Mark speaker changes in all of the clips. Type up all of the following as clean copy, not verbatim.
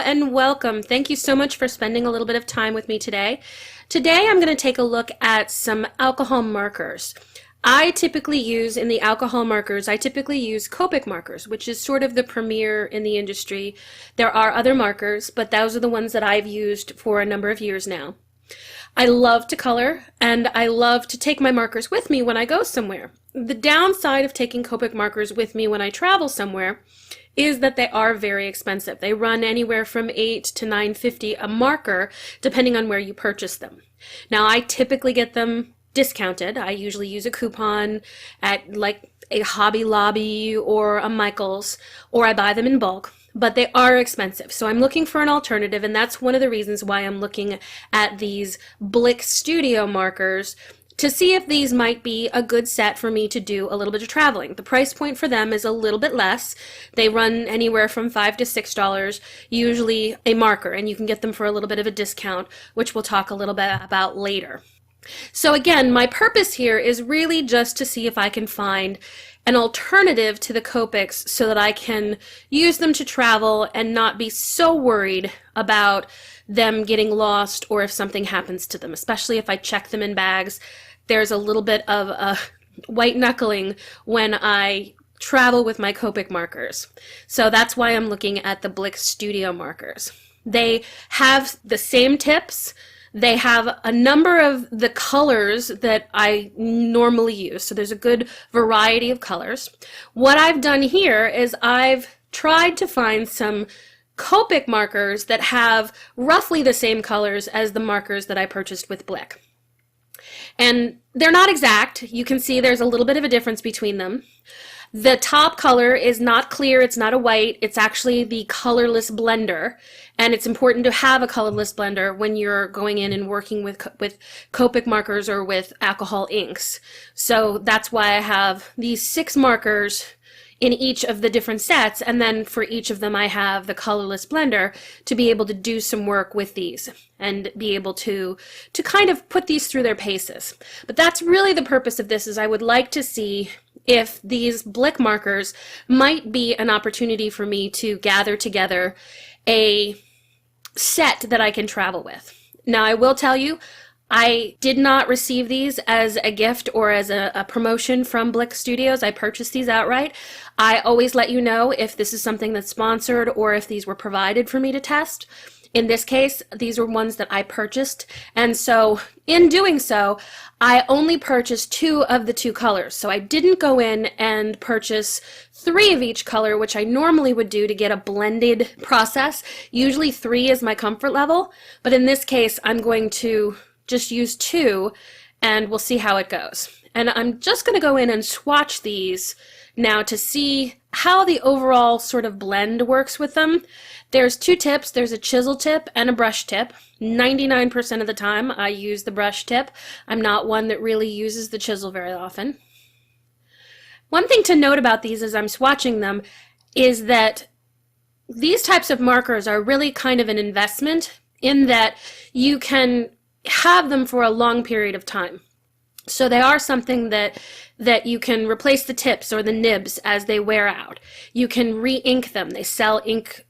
Speaker 1: and welcome. Thank you so much for spending a little bit of time with me today. Today I'm going to take a look at some alcohol markers. I typically use Copic markers, which is sort of the premier in the industry. There are other markers, but those are the ones that I've used for a number of years now. I love to color, and I love to take my markers with me when I go somewhere. The downside of taking Copic markers with me when I travel somewhere is that they are very expensive. They run anywhere from $8 to $9.50 a marker, depending on where you purchase them. Now, I typically get them discounted. I usually use a coupon at like a Hobby Lobby or a Michael's, or I buy them in bulk. But they are expensive. So I'm looking for an alternative, and that's one of the reasons why I'm looking at these Blick Studio markers to see if these might be a good set for me to do a little bit of traveling. The price point for them is a little bit less. They run anywhere from $5 to $6, usually a marker, and you can get them for a little bit of a discount, which we'll talk a little bit about later. So again, my purpose here is really just to see if I can find an alternative to the Copics so that I can use them to travel and not be so worried about them getting lost or if something happens to them, especially if I check them in bags. There's a little bit of white knuckling when I travel with my Copic markers. So that's why I'm looking at the Blick Studio markers. They have the same tips. They have a number of the colors that I normally use, so there's a good variety of colors. What I've done here is I've tried to find some Copic markers that have roughly the same colors as the markers that I purchased with Blick. And they're not exact. You can see there's a little bit of a difference between them. The top color is not clear, it's not a white, it's actually the colorless blender, and it's important to have a colorless blender when you're going in and working with Copic markers or with alcohol inks. So that's why I have these 6 markers in each of the different sets, and then for each of them I have the colorless blender to be able to do some work with these and be able to kind of put these through their paces. But that's really the purpose of this, is I would like to see if these Blick markers might be an opportunity for me to gather together a set that I can travel with. Now, I will tell you, I did not receive these as a gift or as a promotion from Blick Studios. I purchased these outright. I always let you know if this is something that's sponsored or if these were provided for me to test. In this case, these were ones that I purchased, and so in doing so, I only purchased 2 of the 2 colors. So I didn't go in and purchase 3 of each color, which I normally would do to get a blended process. Usually 3 is my comfort level, but in this case, I'm going to just use 2, and we'll see how it goes. And I'm just going to go in and swatch these now to see how the overall sort of blend works with them. There's 2 tips. There's a chisel tip and a brush tip. 99% of the time I use the brush tip. I'm not one that really uses the chisel very often. One thing to note about these as I'm swatching them is that these types of markers are really kind of an investment in that you can have them for a long period of time. So they are something that you can replace the tips or the nibs as they wear out. You can re-ink them. They sell ink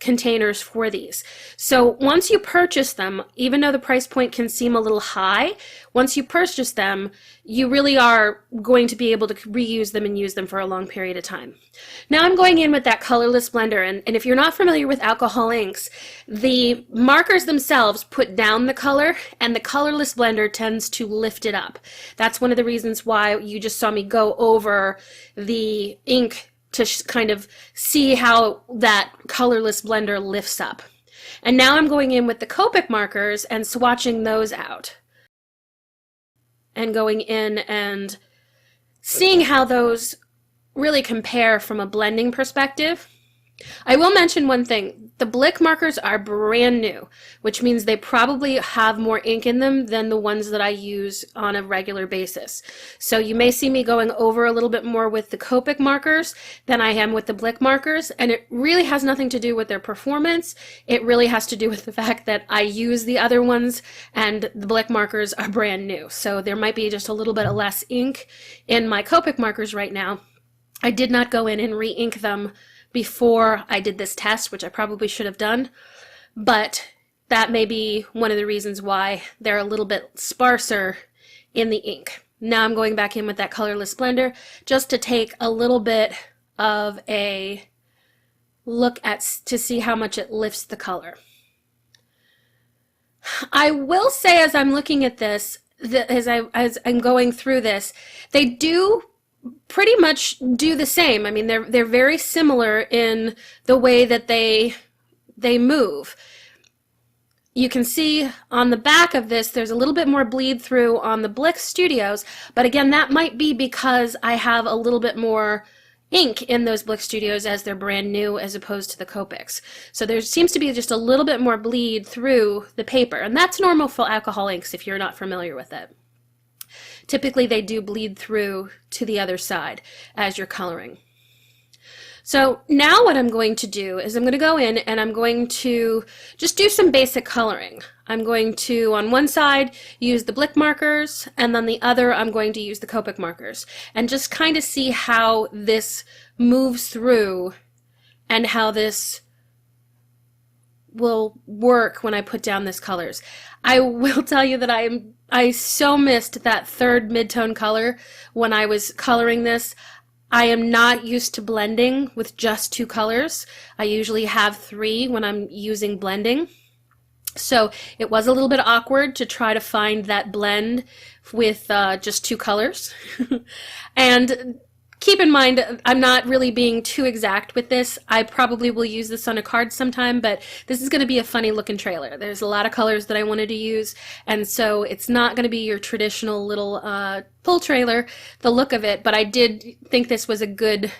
Speaker 1: containers for these. So once you purchase them, even though the price point can seem a little high, once you purchase them, you really are going to be able to reuse them and use them for a long period of time. Now I'm going in with that colorless blender, and if you're not familiar with alcohol inks, the markers themselves put down the color, and the colorless blender tends to lift it up. That's one of the reasons why you just saw me go over the ink to kind of see how that colorless blender lifts up. And now I'm going in with the Copic markers and swatching those out. And going in and seeing how those really compare from a blending perspective. I will mention one thing. The Blick markers are brand new, which means they probably have more ink in them than the ones that I use on a regular basis. So you may see me going over a little bit more with the Copic markers than I am with the Blick markers, and it really has nothing to do with their performance. It really has to do with the fact that I use the other ones and the Blick markers are brand new. So there might be just a little bit of less ink in my Copic markers right now. I did not go in and re-ink them before I did this test, which I probably should have done, but that may be one of the reasons why they're a little bit sparser in the ink. Now I'm going back in with that colorless blender just to take a little bit of a look at to see how much it lifts the color. I will say, as I'm looking at this, as I'm going through this, they do pretty much do the same. I mean, they're very similar in the way that they move. You can see on the back of this, there's a little bit more bleed through on the Blick Studios, but again, that might be because I have a little bit more ink in those Blick Studios as they're brand new as opposed to the Copics. So there seems to be just a little bit more bleed through the paper, and that's normal for alcohol inks if you're not familiar with it. Typically they do bleed through to the other side as you're coloring. So now what I'm going to do is I'm going to go in and I'm going to just do some basic coloring. I'm going to, on one side, use the Blick markers, and then the other I'm going to use the Copic markers, and just kind of see how this moves through and how this will work when I put down this colors. I will tell you that I so missed that third mid-tone color when I was coloring this. I am not used to blending with just two colors. I usually have three when I'm using blending. So it was a little bit awkward to try to find that blend with just two colors. And keep in mind, I'm not really being too exact with this. I probably will use this on a card sometime, but this is going to be a funny looking trailer. There's a lot of colors that I wanted to use, and so it's not going to be your traditional little pull trailer, the look of it, but I did think this was a good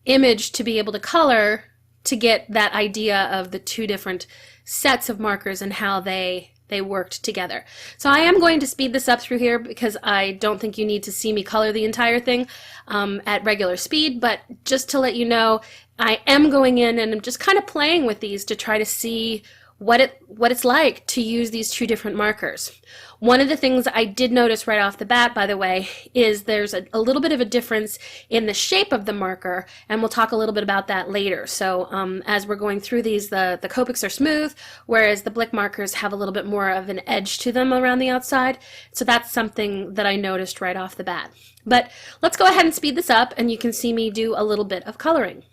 Speaker 1: image to be able to color to get that idea of the two different sets of markers and how they worked together. So I am going to speed this up through here because I don't think you need to see me color the entire thing at regular speed, but just to let you know, I am going in and I'm just kind of playing with these to try to see what it's like to use these two different markers. One of the things I did notice right off the bat, by the way, is there's a little bit of a difference in the shape of the marker, and we'll talk a little bit about that later. So as we're going through these, the Copics are smooth, whereas the Blick markers have a little bit more of an edge to them around the outside. So that's something that I noticed right off the bat. But let's go ahead and speed this up, and you can see me do a little bit of coloring.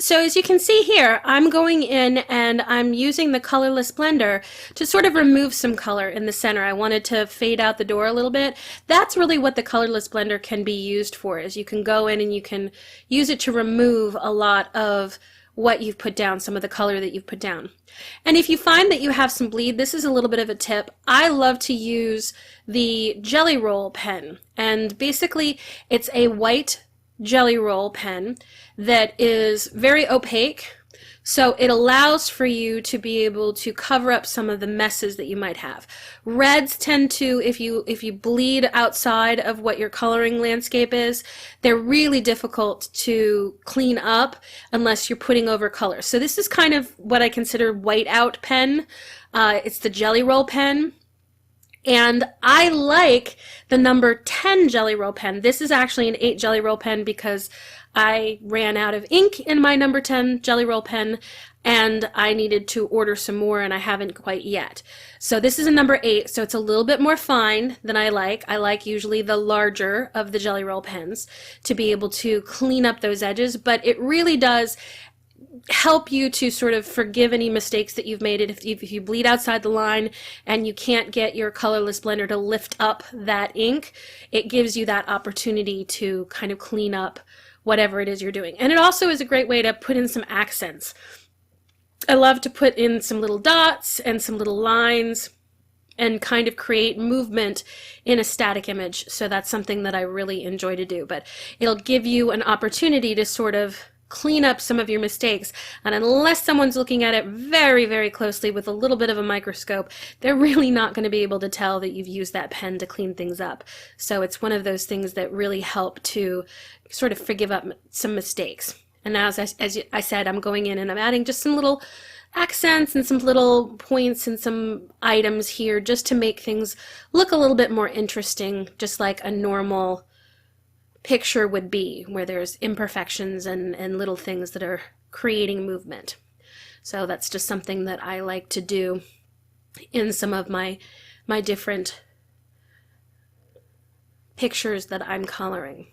Speaker 1: So as you can see here, I'm going in and I'm using the colorless blender to sort of remove some color in the center. I wanted to fade out the door a little bit. That's really what the colorless blender can be used for, is you can go in and you can use it to remove a lot of what you've put down, some of the color that you've put down. And if you find that you have some bleed, this is a little bit of a tip. I love to use the Jelly Roll pen, and basically it's a white Jelly Roll pen that is very opaque, so it allows for you to be able to cover up some of the messes that you might have. Reds tend to, if you bleed outside of what your coloring landscape is, they're really difficult to clean up unless you're putting over color. So this is kind of what I consider white out pen. It's the Jelly Roll pen. And I like the number 10 Jelly Roll pen. This is actually an 8 Jelly Roll pen because I ran out of ink in my number 10 Jelly Roll pen and I needed to order some more and I haven't quite yet. So this is a number 8, so it's a little bit more fine than I like. I like usually the larger of the Jelly Roll pens to be able to clean up those edges, but it really does help you to sort of forgive any mistakes that you've made. If you bleed outside the line and you can't get your colorless blender to lift up that ink, it gives you that opportunity to kind of clean up whatever it is you're doing. And it also is a great way to put in some accents. I love to put in some little dots and some little lines and kind of create movement in a static image. So that's something that I really enjoy to do, but it'll give you an opportunity to sort of clean up some of your mistakes, and unless someone's looking at it very, very closely with a little bit of a microscope, they're really not going to be able to tell that you've used that pen to clean things up. So it's one of those things that really help to sort of forgive up some mistakes. And now, as I said, I'm going in and I'm adding just some little accents and some little points and some items here just to make things look a little bit more interesting, just like a normal picture would be, where there's imperfections and little things that are creating movement. So that's just something that I like to do in some of my different pictures that I'm coloring.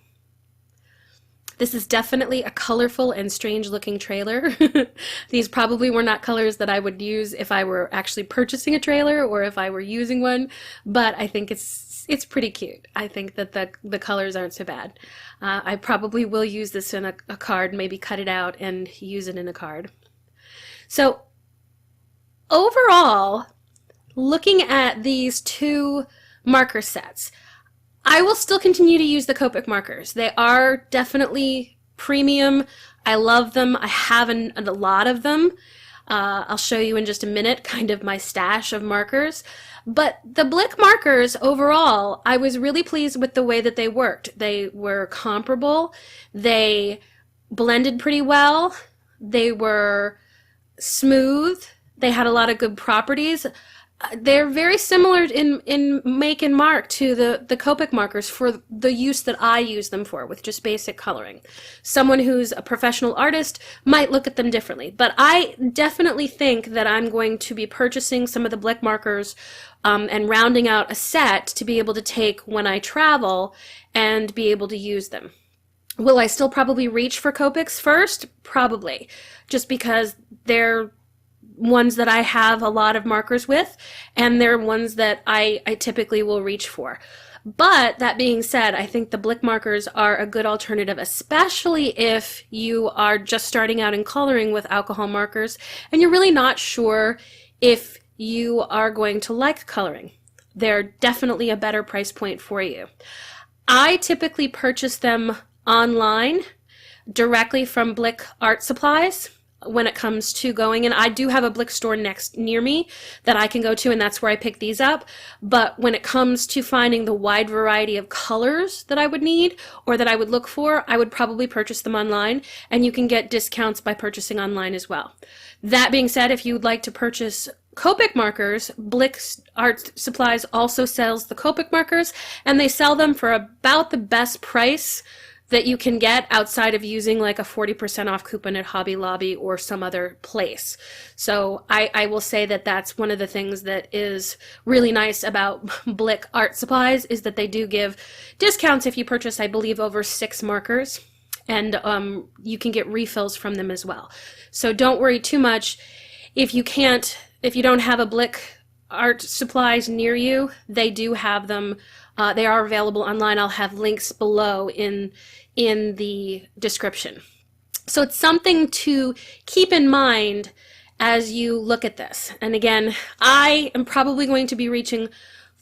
Speaker 1: This is definitely a colorful and strange looking trailer. These probably were not colors that I would use if I were actually purchasing a trailer or if I were using one, but I think it's pretty cute. I think that the colors aren't so bad. I probably will use this in a card, maybe cut it out and use it in a card. So overall, looking at these two marker sets, I will still continue to use the Copic markers. They are definitely premium. I love them. I have a lot of them. I'll show you in just a minute kind of my stash of markers. But the Blick markers overall, I was really pleased with the way that they worked. They were comparable. They blended pretty well. They were smooth. They had a lot of good properties. They're very similar in make and mark to the Copic markers for the use that I use them for, with just basic coloring. Someone who's a professional artist might look at them differently, but I definitely think that I'm going to be purchasing some of the Blick markers and rounding out a set to be able to take when I travel and be able to use them. Will I still probably reach for Copics first? Probably, just because they're ones that I have a lot of markers with, and they're ones that I typically will reach for. But that being said, I think the Blick markers are a good alternative, especially if you are just starting out in coloring with alcohol markers and you're really not sure if you are going to like coloring. They're definitely a better price point for you. I typically purchase them online directly from Blick Art Supplies. When it comes to going, and I do have a Blick store near me that I can go to, and that's where I pick these up. But when it comes to finding the wide variety of colors that I would need or that I would look for, I would probably purchase them online, and you can get discounts by purchasing online as well. That being said, if you would like to purchase Copic markers, Blick Art Supplies also sells the Copic markers, and they sell them for about the best price that you can get outside of using like a 40% off coupon at Hobby Lobby or some other place. So I will say that that's one of the things that is really nice about Blick Art Supplies, is that they do give discounts if you purchase, I believe, over 6 markers, and you can get refills from them as well. So don't worry too much if you don't have a Blick Art Supplies near you. They do have them. They are available online. I'll have links below in the description. So it's something to keep in mind as you look at this. And again, I am probably going to be reaching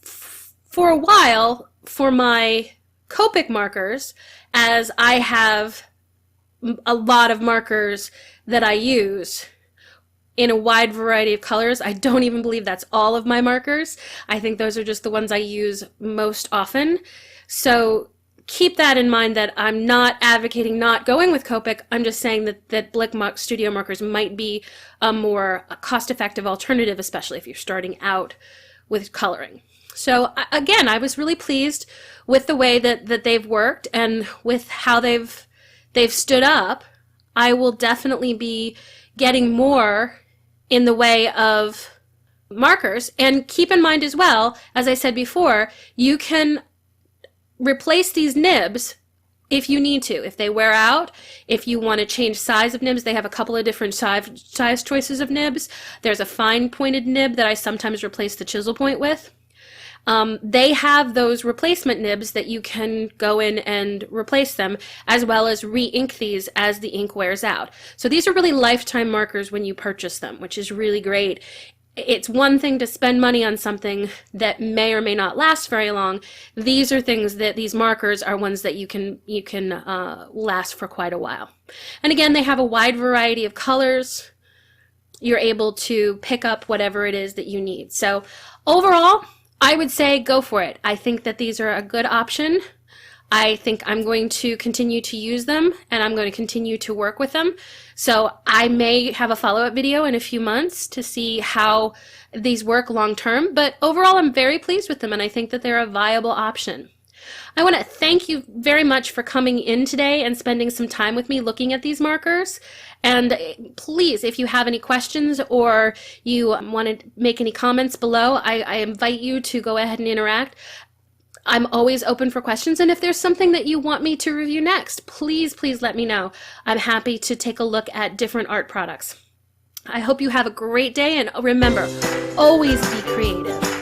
Speaker 1: for a while for my Copic markers, as I have a lot of markers that I use in a wide variety of colors. I don't even believe that's all of my markers. I think those are just the ones I use most often. So keep that in mind, that I'm not advocating not going with Copic. I'm just saying that Blick Studio markers might be a more cost-effective alternative, especially if you're starting out with coloring. So again, I was really pleased with the way that they've worked and with how they've stood up. I will definitely be getting more in the way of markers. And keep in mind as well, as I said before, you can replace these nibs if you need to. If they wear out, if you want to change size of nibs, they have a couple of different size choices of nibs. There's a fine pointed nib that I sometimes replace the chisel point with. They have those replacement nibs that you can go in and replace them, as well as re-ink these as the ink wears out. So these are really lifetime markers when you purchase them, which is really great. It's one thing to spend money on something that may or may not last very long. These are things that, these markers are ones that you can last for quite a while. And again, they have a wide variety of colors. You're able to pick up whatever it is that you need. So overall, I would say go for it. I think that these are a good option. I think I'm going to continue to use them, and I'm going to continue to work with them. So I may have a follow-up video in a few months to see how these work long term, but overall I'm very pleased with them, and I think that they're a viable option. I want to thank you very much for coming in today and spending some time with me looking at these markers. And please, if you have any questions or you want to make any comments below, I invite you to go ahead and interact. I'm always open for questions, and if there's something that you want me to review next, please let me know. I'm happy to take a look at different art products. I hope you have a great day, and remember, always be creative.